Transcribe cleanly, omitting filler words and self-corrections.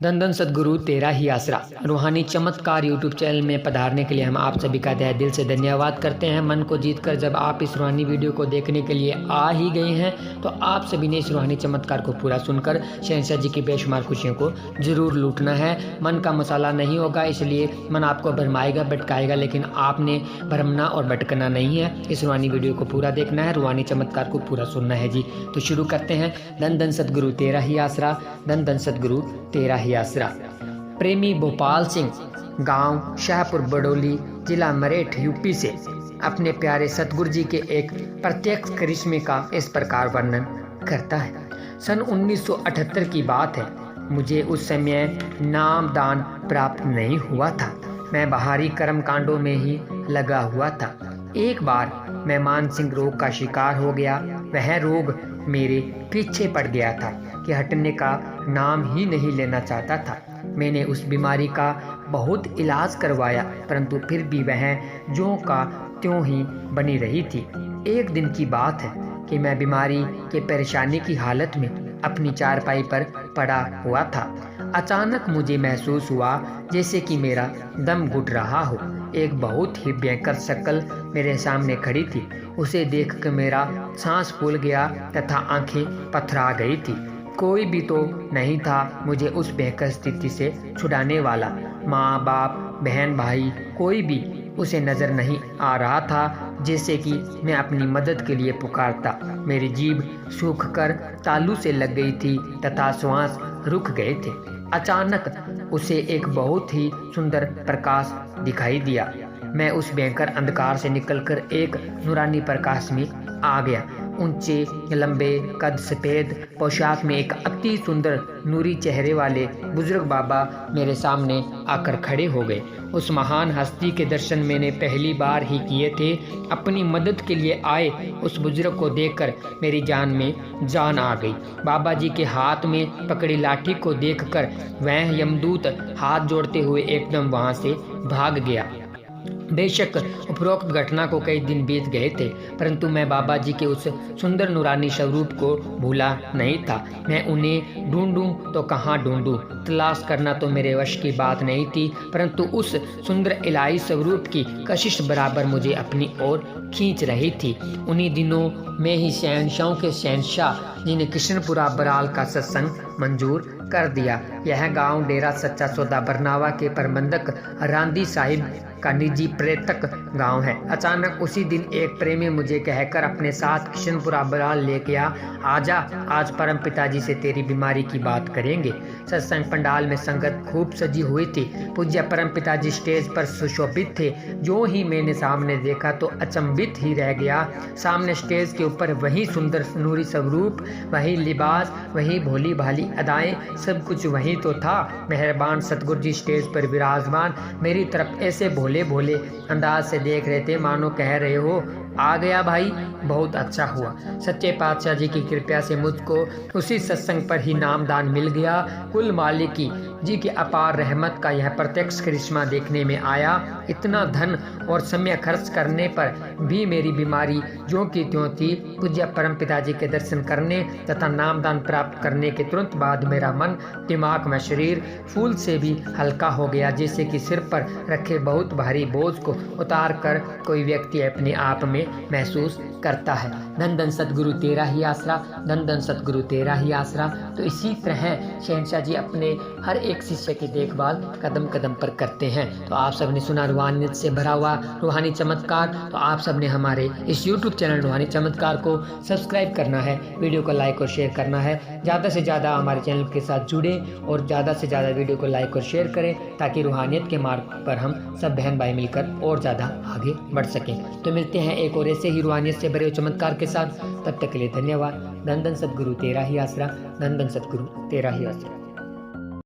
धन धन सद्गुरु तेरा ही आसरा रूहानी चमत्कार यूट्यूब चैनल में पधारने के लिए हम आप सभी का तहे दिल से धन्यवाद करते हैं। मन को जीतकर जब आप इस रूहानी वीडियो को देखने के लिए आ ही गए हैं तो आप सभी ने इस रूहानी चमत्कार को पूरा सुनकर शहंशाह जी की बेशुमार खुशियों को जरूर लूटना है। मन का मसाला नहीं होगा, इसलिए मन आपको भरमाएगा भटकाएगा, लेकिन आपने भरमना और भटकना नहीं है। इस रूहानी वीडियो को पूरा देखना है, रूहानी चमत्कार को पूरा सुनना है जी। तो शुरू करते हैं। धन धन सद्गुरु तेरा ही आसरा, धन धन सद्गुरु तेरा ही आसरा। प्रेमी भोपाल सिंह, गांव शाहपुर बडोली, जिला मरेठ, यूपी से अपने प्यारे सतगुरु जी के एक प्रत्यक्ष करिश्मे का इस प्रकार वर्णन करता है। सन 1978 की बात है। मुझे उस समय नाम दान प्राप्त नहीं हुआ था। मैं बाहरी कर्म कांडों में ही लगा हुआ था। एक बार मैं मानसिक रोग का शिकार हो गया। वह रोग मेरे पीछे पड़ गया था कि हटने का नाम ही नहीं लेना चाहता था। मैंने उस बीमारी का बहुत इलाज करवाया, परंतु फिर भी वह ज्यों का त्यों ही बनी रही थी। एक दिन की बात है कि मैं बीमारी के परेशानी की हालत में अपनी चारपाई पर पड़ा हुआ था। अचानक मुझे महसूस हुआ जैसे कि मेरा दम घुट रहा हो। एक बहुत ही भयंकर शक्ल मेरे सामने खड़ी थी। उसे देखकर मेरा सांस फूल गया तथा आंखें पथरा गई थी। कोई भी तो नहीं था मुझे उस भयंकर स्थिति से छुड़ाने वाला। माँ बाप बहन भाई कोई भी उसे नजर नहीं आ रहा था। जैसे कि मैं अपनी मदद के लिए पुकारता, मेरी जीभ सूख कर तालू से लग गई थी तथा श्वास रुक गए थे। अचानक उसे एक बहुत ही सुंदर प्रकाश दिखाई दिया। मैं उस भयंकर अंधकार से निकलकर एक नूरानी प्रकाश में आ गया। ऊंचे लंबे कद सफेद पोशाक में एक अति सुंदर नूरी चेहरे वाले बुजुर्ग बाबा मेरे सामने आकर खड़े हो गए। उस महान हस्ती के दर्शन मैंने पहली बार ही किए थे। अपनी मदद के लिए आए उस बुजुर्ग को देखकर मेरी जान में जान आ गई। बाबा जी के हाथ में पकड़ी लाठी को देखकर वह यमदूत हाथ जोड़ते हुए एकदम वहां से भाग गया। बेशक उपरोक्त घटना को कई दिन बीत गए थे, परंतु मैं बाबा जी के उस सुंदर नूरानी स्वरूप को भूला नहीं था। मैं उन्हें ढूंढूं तो कहाँ ढूंढूं, तलाश करना तो मेरे वश की बात नहीं थी, परंतु उस सुंदर इलाही स्वरूप की कशिश बराबर मुझे अपनी ओर खींच रही थी। उन्हीं दिनों में ही शहंशाहों के शहंशाह जी ने कृष्णपुरा बराल का सत्संग मंजूर कर दिया। यह गांव डेरा सच्चा सौदा बरनावा के प्रबंधक रांदी साहिब का निजी पर्यटक गांव है। अचानक उसी दिन एक प्रेमी मुझे कहकर अपने साथ कृष्णपुरा बराल ले गया। आजा, आज परम पिताजी से तेरी बीमारी की बात करेंगे। सत्संग पंडाल में संगत खूब सजी हुई थी। पूज्य परम पिताजी स्टेज पर सुशोभित थे। जो ही मैंने सामने देखा तो अचंभित ही रह गया। सामने स्टेज के ऊपर वही सुंदर नूरी स्वरूप, वही लिबास, वही भोली भाली अदाएं, सब कुछ वही तो था। मेहरबान सतगुरु जी स्टेज पर विराजमान मेरी तरफ ऐसे भोले भोले अंदाज से देख रहे थे मानो कह रहे हो, आ गया भाई, बहुत अच्छा हुआ। सच्चे पातशाह जी की कृपा से मुझको उसी सत्संग पर ही नामदान मिल गया। कुल मालिकी जी की अपार रहमत का यह प्रत्यक्ष करिश्मा देखने में आया। इतना धन और समय खर्च करने पर भी मेरी बीमारी ज्यों की त्यों थी। पूज्य परम पिताजी के दर्शन करने तथा नामदान प्राप्त करने के तुरंत बाद मेरा मन, दिमाग व शरीर फूल से भी हल्का हो गया, जैसे कि सिर पर रखे बहुत भारी बोझ को उतार कर कोई व्यक्ति अपने आप में महसूस करता है। धन धन सतगुरु तेरा ही आसरा, धन धन सतगुरु तेरा ही आसरा। तो इसी तरह शहंशाह जी अपने हर एक शिष्य की देखभाल कदम कदम पर करते हैं। तो आप सबने सुना रूहानियत से भरा हुआ रूहानी चमत्कार। तो आप सबने हमारे इस YouTube चैनल रूहानी चमत्कार को सब्सक्राइब करना है, वीडियो को लाइक और शेयर करना है। ज़्यादा से ज़्यादा हमारे चैनल के साथ जुड़े और ज़्यादा से ज़्यादा वीडियो को लाइक और शेयर करें, ताकि रूहानियत के मार्ग पर हम सब बहन भाई मिलकर और ज़्यादा आगे बढ़ सकें। तो मिलते हैं एक और ऐसे ही रूहानियत से भरे चमत्कार के साथ। तब तक के लिए धन्यवाद। धन धन सतगुरु तेरा ही आसरा, धन धन सतगुरु तेरा ही आसरा।